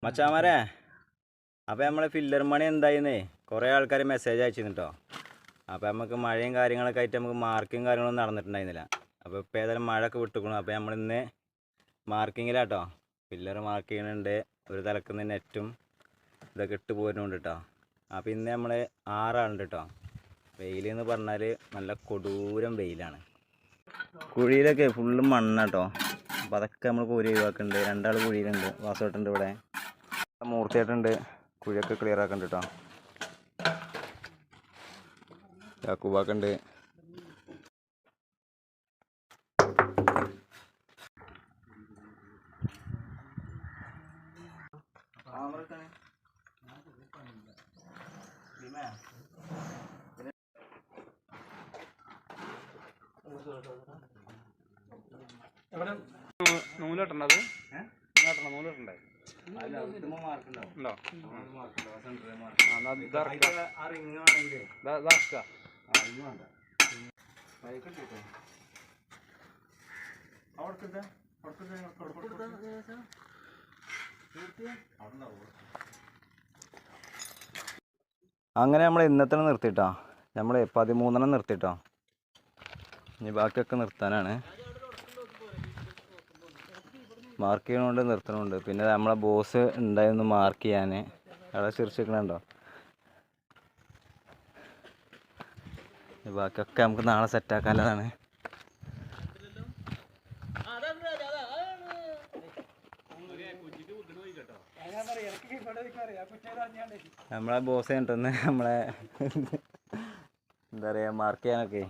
മച്ചാമാരെ അപ്പോൾ നമ്മളെ ഫില്ലർ മണി എന്തായിന്നേ കുറേ ആൾക്കാർ മെസ്സേജ് അയച്ചിരുന്നു കേട്ടോ. അപ്പോൾ നമുക്ക് മഴയും കാര്യങ്ങളൊക്കെ ആയിട്ട് നമുക്ക് മാർക്കിങ് കാര്യങ്ങളൊന്നും നടന്നിട്ടുണ്ടായിരുന്നില്ല. അപ്പോൾ ഇപ്പോൾ ഏതായാലും മഴയൊക്കെ വിട്ടുക്കണം. അപ്പോൾ നമ്മളിന്ന് മാർക്കിങ്ങിലാട്ടോ, ഫില്ലർ മാർക്ക് ചെയ്യുന്നുണ്ട്. ഒരു തലക്കുന്ന നെറ്റും ഇതൊക്കെ ഇട്ട് പോരുന്നുണ്ട് കേട്ടോ. അപ്പോൾ ഇന്ന് നമ്മൾ 6 ആളുണ്ട് കേട്ടോ. വെയിലെന്ന് പറഞ്ഞാൽ നല്ല കൊടൂരം വെയിലാണ്. കുഴിയിലൊക്കെ ഫുള്ള് മണ്ണാട്ടോ. അപ്പോൾ അതൊക്കെ നമ്മൾ കോരി ഒഴിവാക്കുന്നുണ്ട്. 2 ആൾ കുഴിയിലുണ്ട്. വാസോട്ടുണ്ട്, ഇവിടെ മൂർത്തിയായിട്ടുണ്ട്. കുഴിയൊക്കെ ക്ലിയർ ആക്കുന്നുണ്ട് കേട്ടോ. യാക്കൂബാക്കുണ്ട്. നൂലിട്ടത് നൂലിട്ടുണ്ടായി അങ്ങനെ നമ്മൾ ഇന്നത്തെ നിർത്തിട്ടോ. നമ്മൾ 13 നിർത്തിട്ടോ. ഇനി ബാക്കിയൊക്കെ നിർത്താനാണ്. മാർക്ക് ചെയ്യണോണ്ട് നിർത്തണമുണ്ട്. പിന്നെ നമ്മളെ ബോസ് ഉണ്ടായിരുന്നു മാർക്ക് ചെയ്യാൻ. അവിടെ ചിരിച്ചിരിക്കണുണ്ടോ. ബാക്കിയൊക്കെ നമുക്ക് നാളെ സെറ്റാക്കാനുള്ളതാണ്. നമ്മളെ ബോസ് കണ്ടിട്ടൊന്ന് നമ്മളെ എന്താ പറയുക മാർക്ക് ചെയ്യാനൊക്കെ